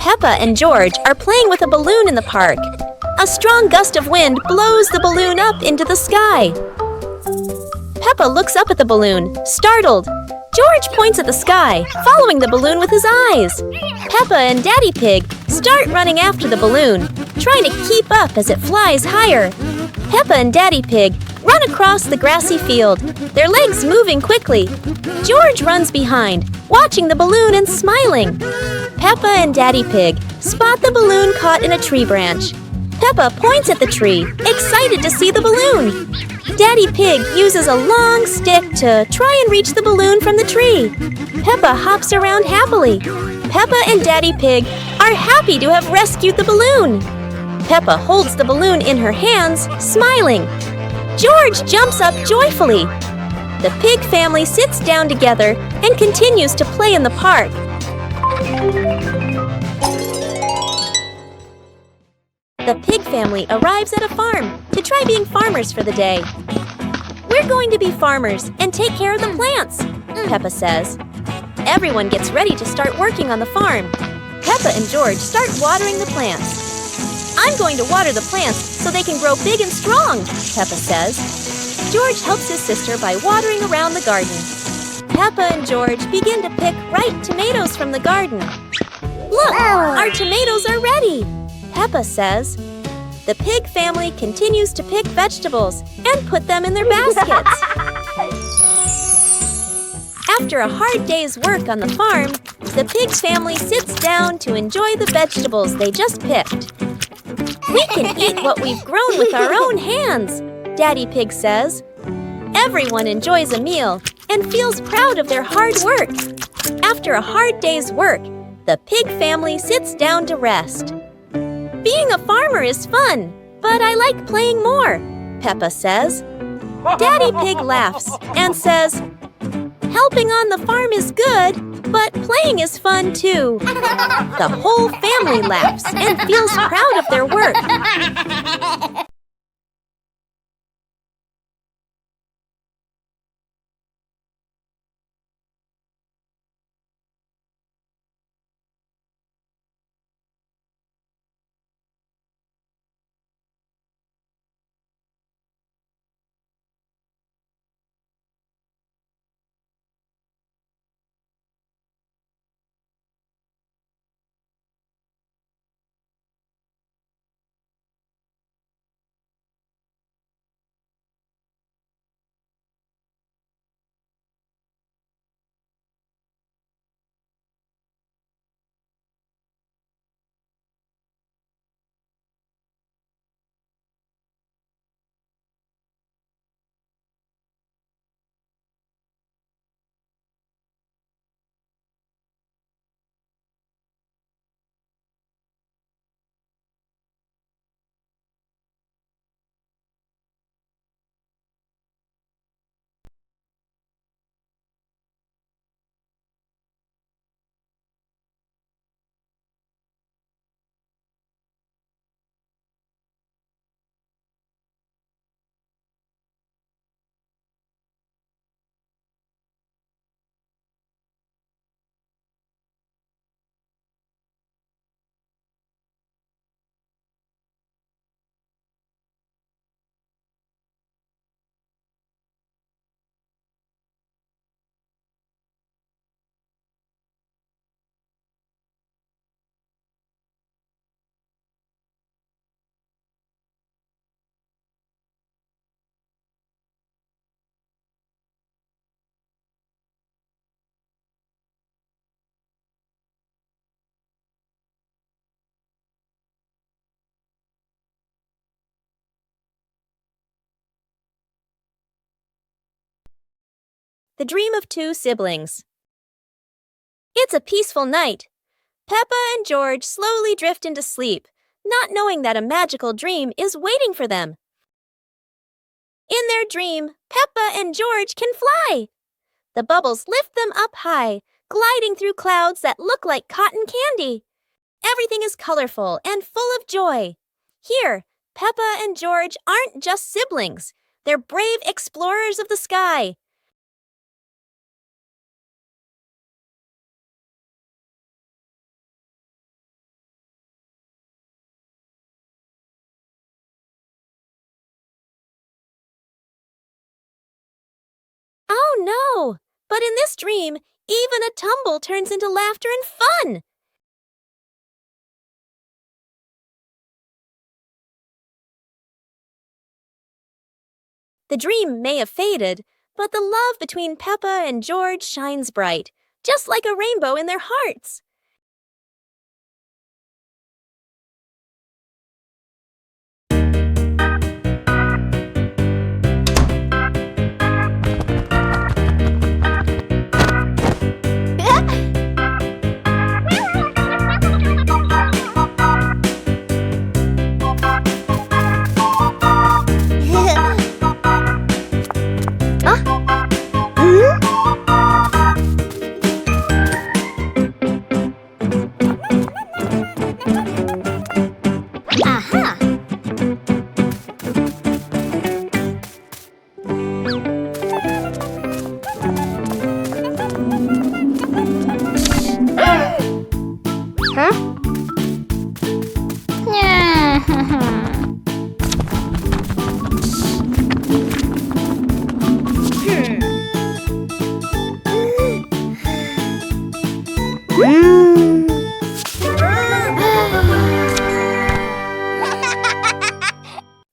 Peppa and George are playing with a balloon in the park. A strong gust of wind blows the balloon up into the sky. Peppa looks up at the balloon, startled. George points at the sky, following the balloon with his eyes. Peppa and Daddy Pig start running after the balloon, trying to keep up as it flies higher. Peppa and Daddy Pig run across the grassy field, their legs moving quickly. George runs behind, watching the balloon and smiling. Peppa and Daddy Pig spot the balloon caught in a tree branch. Peppa points at the tree, excited to see the balloon. Daddy Pig uses a long stick to try and reach the balloon from the tree. Peppa hops around happily. Peppa and Daddy Pig are happy to have rescued the balloon. Peppa holds the balloon in her hands, smiling. George jumps up joyfully. The pig family sits down together and continues to play in the park. The pig family arrives at a farm to try being farmers for the day. We're going to be farmers and take care of the plants, Peppa says. Everyone gets ready to start working on the farm. Peppa and George start watering the plants. I'm going to water the plants so they can grow big and strong, Peppa says. George helps his sister by watering around the garden. Peppa and George begin to pick ripe tomatoes from the garden. Look, our tomatoes are ready, Peppa says. The pig family continues to pick vegetables and put them in their baskets. After a hard day's work on the farm, the pig family sits down to enjoy the vegetables they just picked. We can eat what we've grown with our own hands, Daddy Pig says. Everyone enjoys a meal and feels proud of their hard work. After a hard day's work, the pig family sits down to rest. Being a farmer is fun, but I like playing more, Peppa says. Daddy Pig laughs and says, helping on the farm is good, but playing is fun too. The whole family laughs and feels proud of their work. The Dream of Two Siblings. It's a peaceful night. Peppa and George slowly drift into sleep, not knowing that a magical dream is waiting for them. In their dream, Peppa and George can fly. The bubbles lift them up high, gliding through clouds that look like cotton candy. Everything is colorful and full of joy. Here, Peppa and George aren't just siblings. They're brave explorers of the sky. no! But in this dream, even a tumble turns into laughter and fun! The dream may have faded, but the love between Peppa and George shines bright, just like a rainbow in their hearts.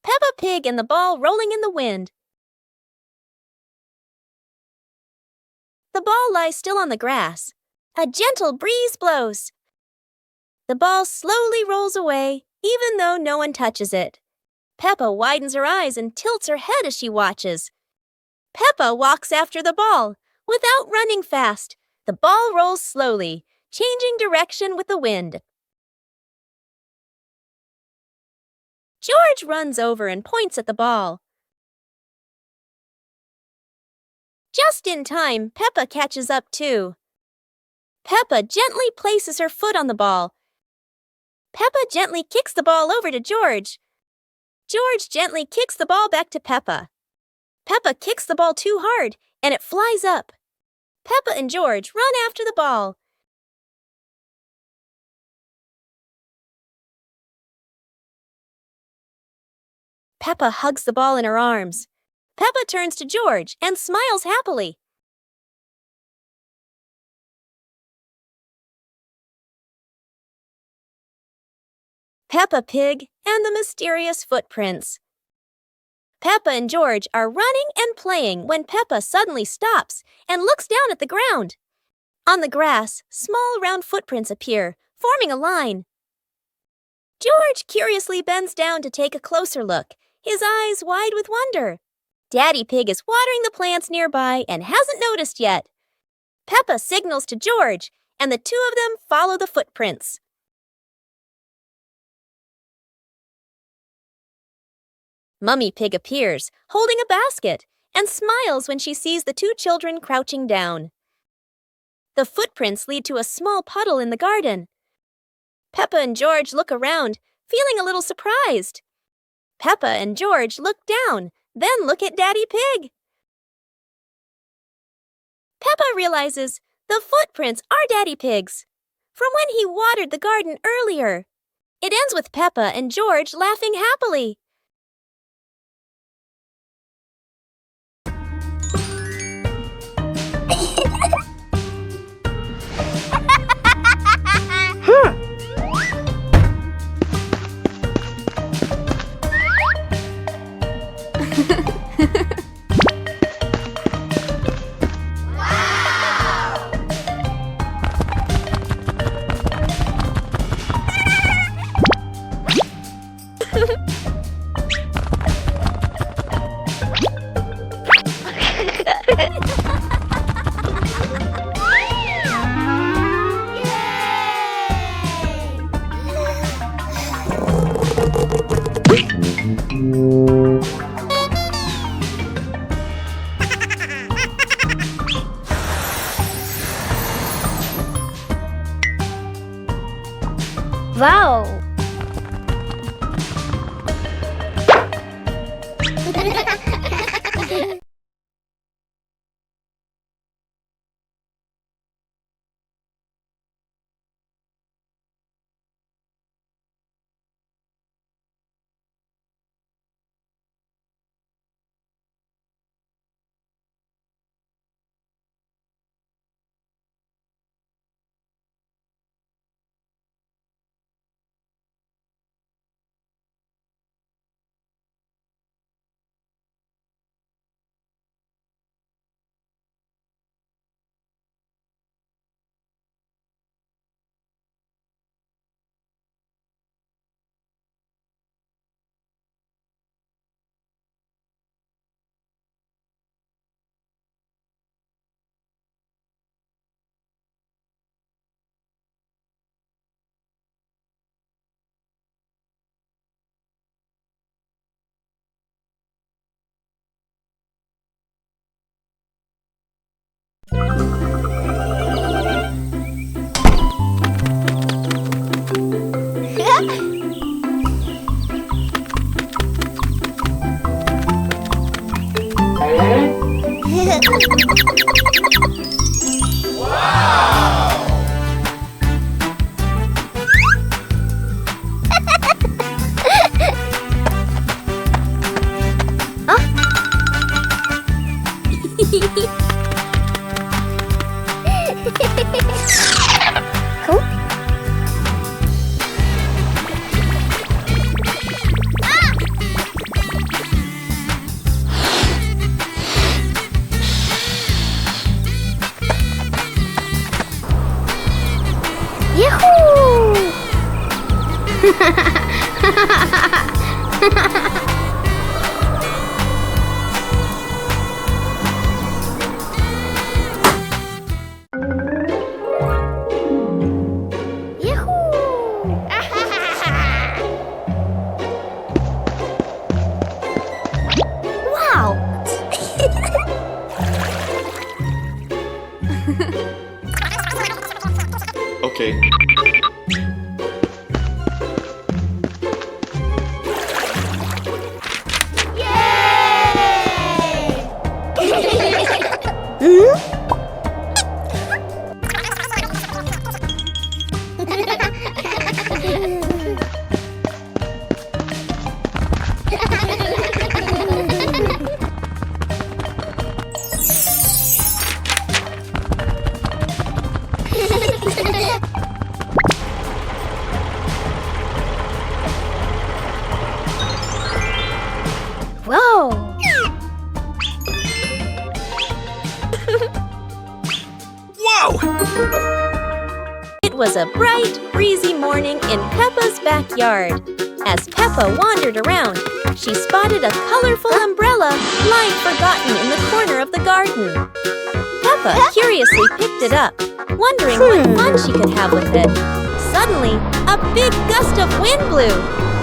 Peppa Pig and the ball rolling in the wind. The ball lies still on the grass. A gentle breeze blows. The ball slowly rolls away, even though no one touches it. Peppa widens her eyes and tilts her head as she watches. Peppa walks after the ball. Without running fast, the ball rolls slowly, changing direction with the wind. George runs over and points at the ball. Just in time, Peppa catches up too. Peppa gently places her foot on the ball. Peppa gently kicks the ball over to George. George gently kicks the ball back to Peppa. Peppa kicks the ball too hard, and it flies up. Peppa and George run after the ball. Peppa hugs the ball in her arms. Peppa turns to George and smiles happily. Peppa Pig and the Mysterious Footprints. Peppa and George are running and playing when Peppa suddenly stops and looks down at the ground. On the grass, small round footprints appear, forming a line. George curiously bends down to take a closer look, his eyes wide with wonder. Daddy Pig is watering the plants nearby and hasn't noticed yet. Peppa signals to George, and the two of them follow the footprints. Mummy Pig appears, holding a basket, and smiles when she sees the two children crouching down. The footprints lead to a small puddle in the garden. Peppa and George look around, feeling a little surprised. Peppa and George look down, then look at Daddy Pig. Peppa realizes the footprints are Daddy Pig's, from when he watered the garden earlier. It ends with Peppa and George laughing happily. Wow! Cool. Yahoo! Wow! Okay. Whoa! It was a bright, breezy morning in Peppa's backyard. As Peppa wandered around, she spotted a colorful umbrella lying forgotten in the corner of the garden. Peppa curiously picked it up, wondering what fun she could have with it. Suddenly, a big gust of wind blew.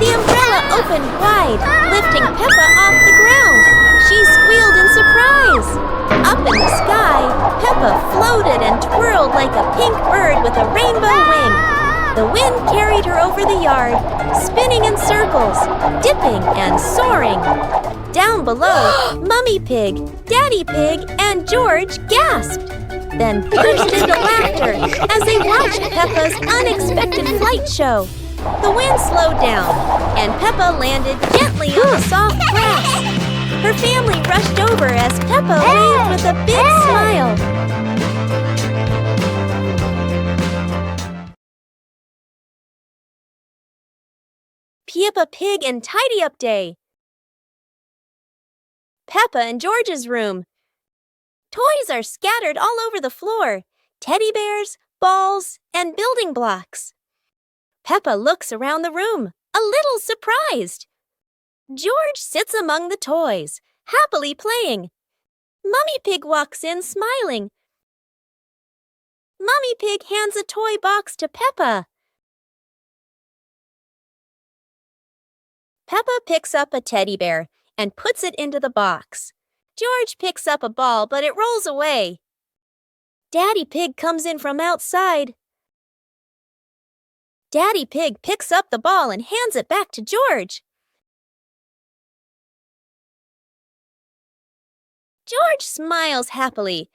The umbrella opened wide, lifting Peppa off the ground. She squealed in surprise. Up in the sky, Peppa floated and twirled like a pink bird with a rainbow wing. The wind carried her over the yard, spinning in circles, dipping and soaring. Down below, Mummy Pig, Daddy Pig, and George gasped, then burst into laughter as they watched Peppa's unexpected flight show. The wind slowed down, and Peppa landed gently on the soft grass. Her family rushed over as Peppa waved with a big smile. Peppa Pig and Tidy Up Day. Peppa and George's room. Toys are scattered all over the floor. Teddy bears, balls, and building blocks. Peppa looks around the room, a little surprised. George sits among the toys, happily playing. Mummy Pig walks in, smiling. Mummy Pig hands a toy box to Peppa. Peppa picks up a teddy bear and puts it into the box. George picks up a ball, but it rolls away. Daddy Pig comes in from outside. Daddy Pig picks up the ball and hands it back to George. George smiles happily.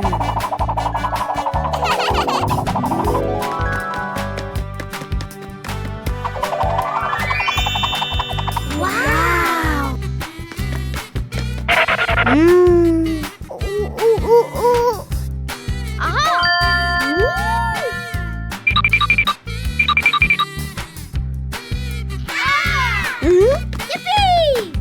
Wow! Mmm! Ooh! Aha! Yippee!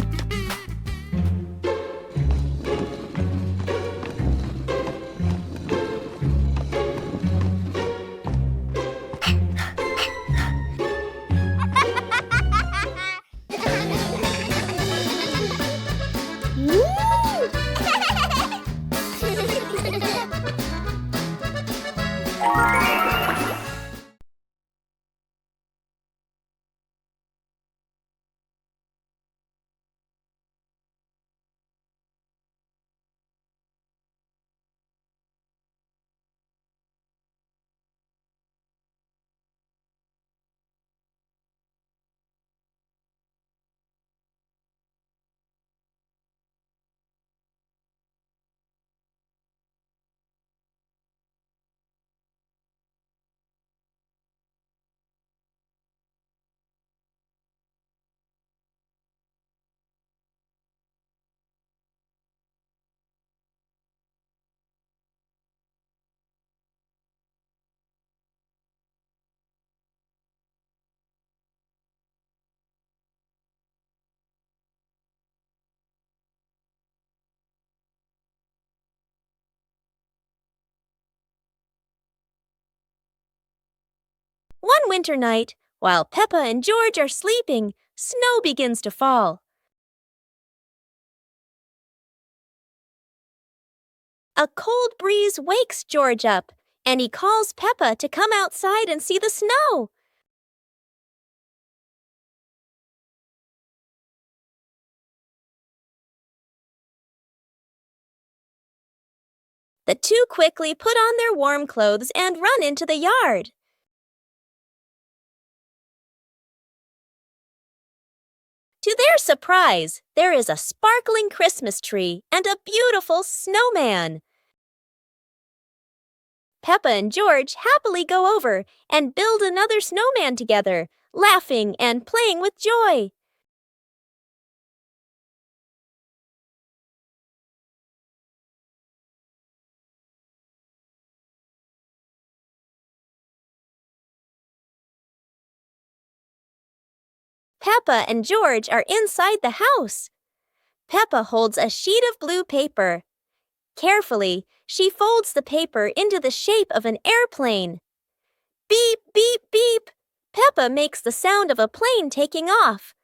One winter night, while Peppa and George are sleeping, snow begins to fall. A cold breeze wakes George up, and he calls Peppa to come outside and see the snow. The two quickly put on their warm clothes and run into the yard. To their surprise, there is a sparkling Christmas tree and a beautiful snowman. Peppa and George happily go over and build another snowman together, laughing and playing with joy. Peppa and George are inside the house. Peppa holds a sheet of blue paper. Carefully, she folds the paper into the shape of an airplane. Beep, beep, beep! Peppa makes the sound of a plane taking off.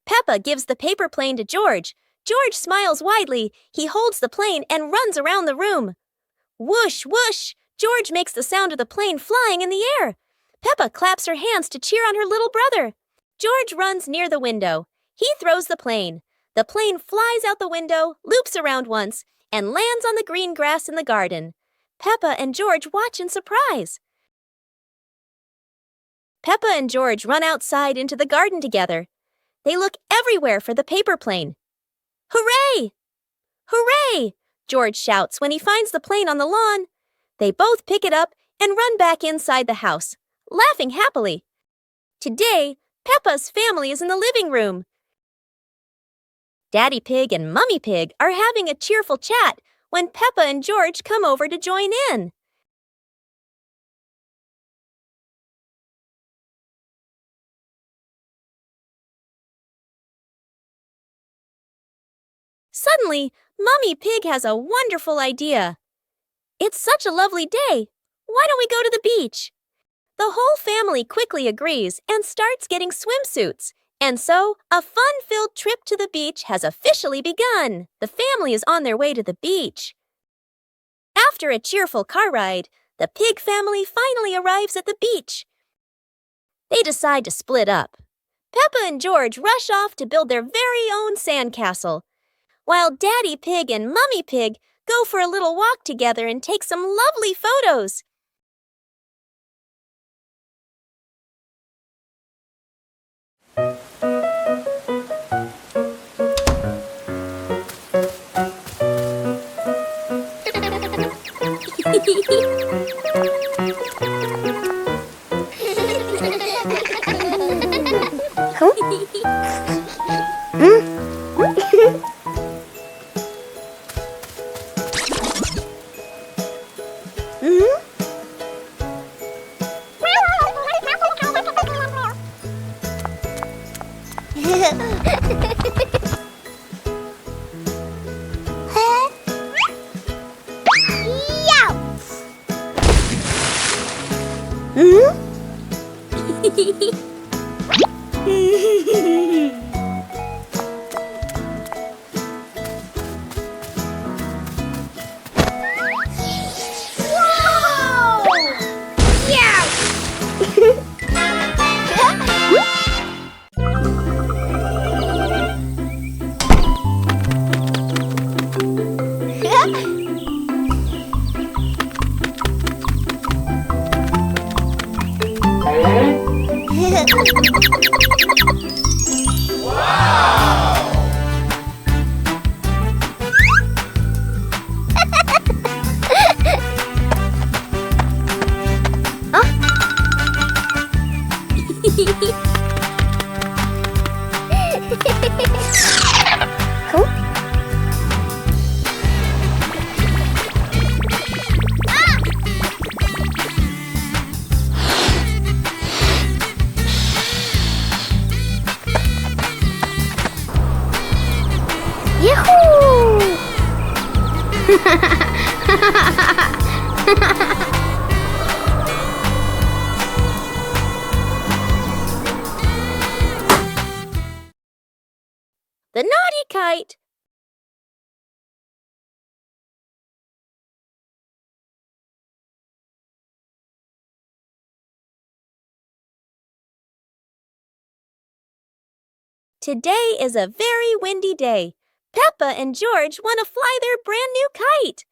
Peppa gives the paper plane to George. George smiles widely. He holds the plane and runs around the room. Whoosh, whoosh! George makes the sound of the plane flying in the air. Peppa claps her hands to cheer on her little brother. George runs near the window. He throws the plane. The plane flies out the window, loops around once, and lands on the green grass in the garden. Peppa and George watch in surprise. Peppa and George run outside into the garden together. They look everywhere for the paper plane. Hooray! Hooray! George shouts when he finds the plane on the lawn. They both pick it up and run back inside the house, laughing happily. Today, Peppa's family is in the living room. Daddy Pig and Mummy Pig are having a cheerful chat when Peppa and George come over to join in. Suddenly, Mummy Pig has a wonderful idea. It's such a lovely day. Why don't we go to the beach? The whole family quickly agrees and starts getting swimsuits. And so, a fun-filled trip to the beach has officially begun. The family is on their way to the beach. After a cheerful car ride, the Pig family finally arrives at the beach. They decide to split up. Peppa and George rush off to build their very own sandcastle, while Daddy Pig and Mummy Pig go for a little walk together and take some lovely photos. The naughty kite. Today is a very windy day. Peppa and George want to fly their brand new kite.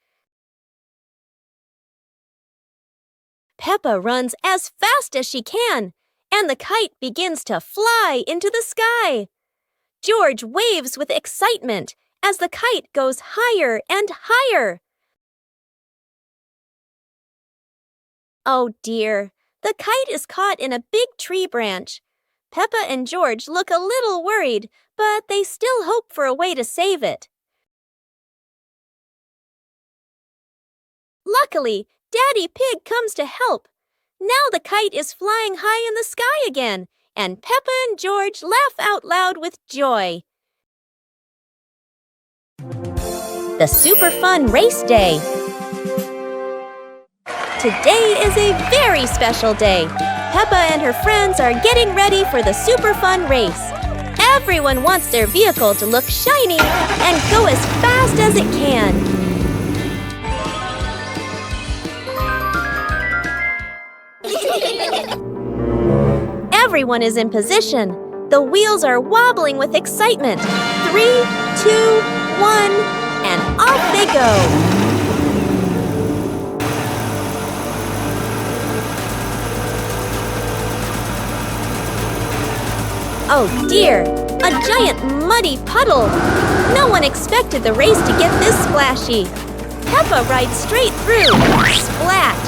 Peppa runs as fast as she can, and the kite begins to fly into the sky. George waves with excitement as the kite goes higher and higher. Oh dear, the kite is caught in a big tree branch. Peppa and George look a little worried, but they still hope for a way to save it. Luckily, Daddy Pig comes to help. Now the kite is flying high in the sky again, and Peppa and George laugh out loud with joy. The Super Fun Race Day. Today is a very special day. Peppa and her friends are getting ready for the Super Fun race. Everyone wants their vehicle to look shiny and go as fast as it can. Everyone is in position. The wheels are wobbling with excitement. 3, 2, 1, and off they go. Oh dear, a giant muddy puddle. No one expected the race to get this splashy. Peppa rides straight through. Splat!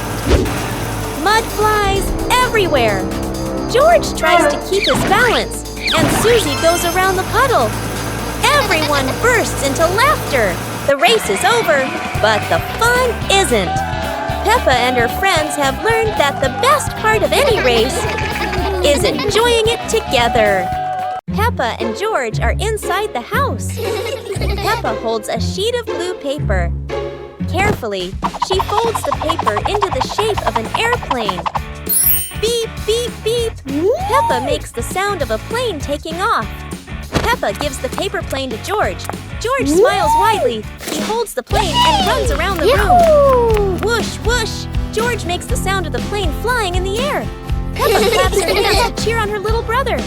Mud flies everywhere. George tries to keep his balance, and Susie goes around the puddle. Everyone bursts into laughter. The race is over, but the fun isn't. Peppa and her friends have learned that the best part of any race is enjoying it together. Peppa and George are inside the house. Peppa holds a sheet of blue paper. Carefully, she folds the paper into the shape of an airplane. Beep, beep, beep. Peppa makes the sound of a plane taking off. Peppa gives the paper plane to George. George smiles widely. He holds the plane and runs around the room. Whoosh, whoosh. George makes the sound of the plane flying in the air. Peppa claps her hands to cheer on her little brother.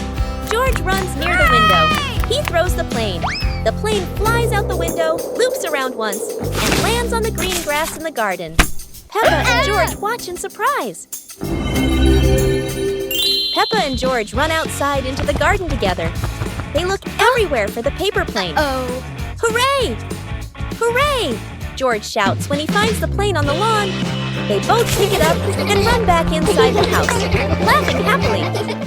George runs near the window. He throws the plane. The plane flies out the window, loops around once, and lands on the green grass in the garden. Peppa and George watch in surprise. Peppa and George run outside into the garden together. They look everywhere for the paper plane. Hooray! Hooray! George shouts when he finds the plane on the lawn. They both pick it up and run back inside the house, laughing happily.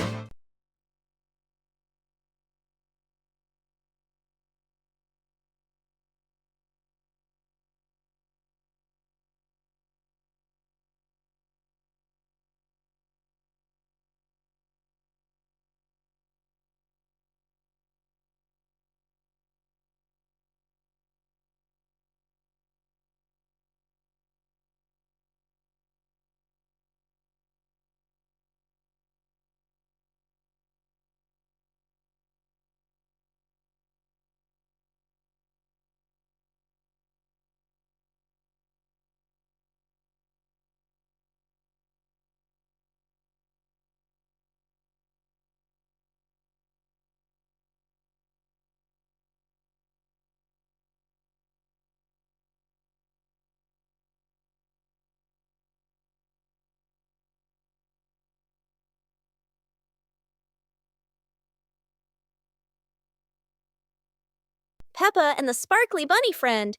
Peppa and the sparkly bunny friend.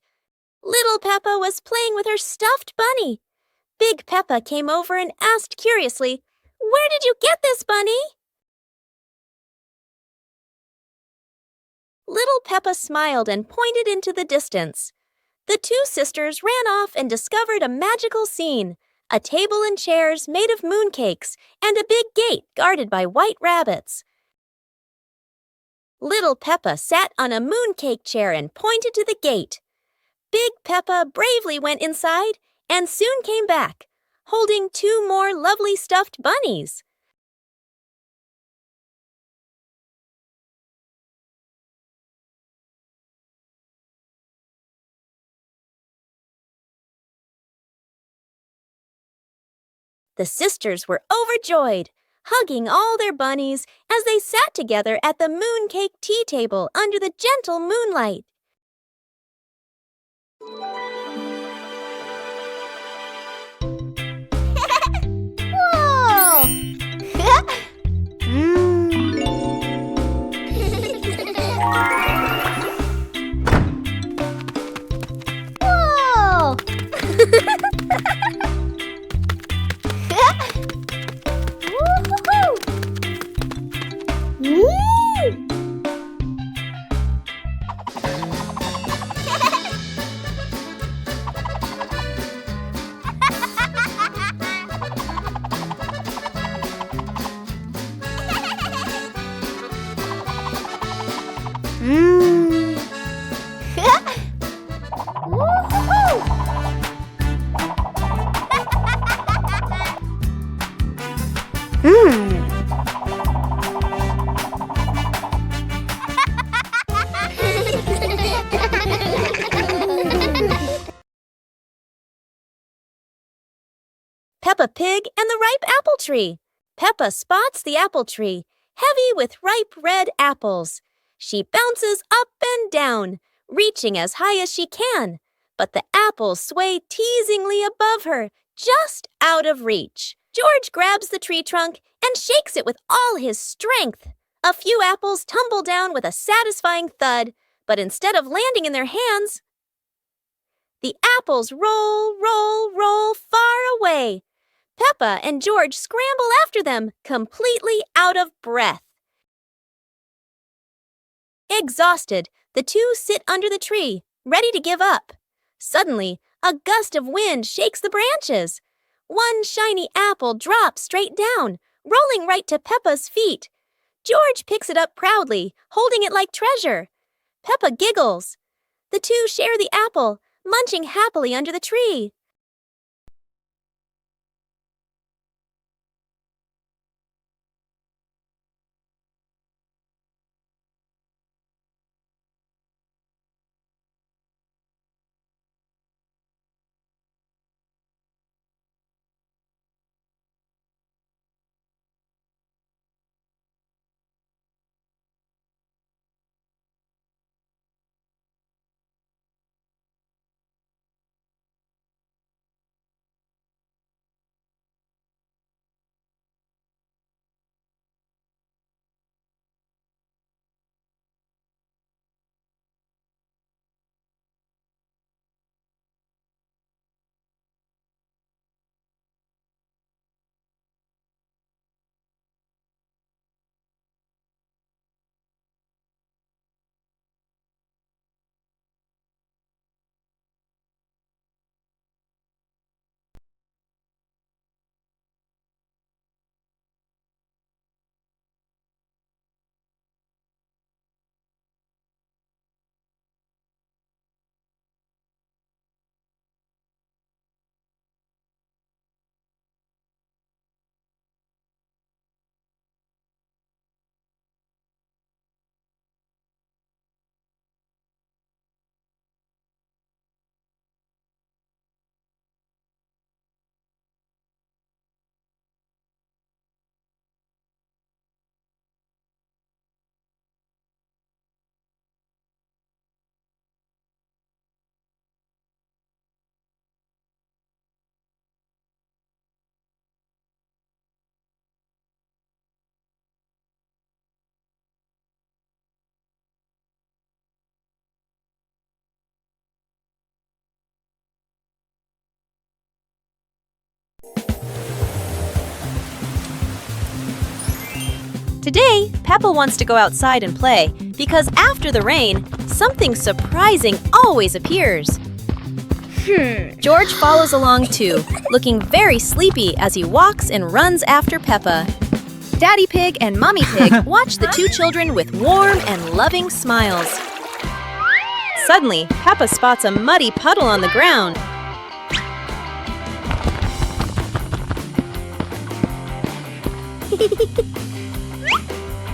Little Peppa was playing with her stuffed bunny. Big Peppa came over and asked curiously, "Where did you get this, bunny?" Little Peppa smiled and pointed into the distance. The two sisters ran off and discovered a magical scene, a table and chairs made of mooncakes and a big gate guarded by white rabbits. Little Peppa sat on a mooncake chair and pointed to the gate. Big Peppa bravely went inside and soon came back, holding two more lovely stuffed bunnies. The sisters were overjoyed, hugging all their bunnies as they sat together at the mooncake tea table under the gentle moonlight. Whoa! Whoa! Peppa Pig and the ripe apple tree. Peppa spots the apple tree, heavy with ripe red apples. She bounces up and down, reaching as high as she can, but the apples sway teasingly above her, just out of reach. George grabs the tree trunk and shakes it with all his strength. A few apples tumble down with a satisfying thud, but instead of landing in their hands, the apples roll, roll, roll far away. Peppa and George scramble after them, completely out of breath. Exhausted, the two sit under the tree, ready to give up. Suddenly, a gust of wind shakes the branches. One shiny apple drops straight down, rolling right to Peppa's feet. George picks it up proudly, holding it like treasure. Peppa giggles. The two share the apple, munching happily under the tree. Today, Peppa wants to go outside and play because after the rain, something surprising always appears. George follows along too, looking very sleepy as he walks and runs after Peppa. Daddy Pig and Mommy Pig watch the two children with warm and loving smiles. Suddenly, Peppa spots a muddy puddle on the ground.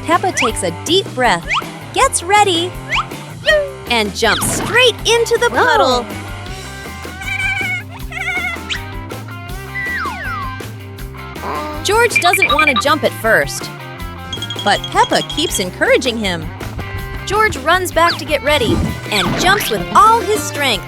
Peppa takes a deep breath, gets ready, and jumps straight into the puddle. George doesn't want to jump at first, but Peppa keeps encouraging him. George runs back to get ready and jumps with all his strength.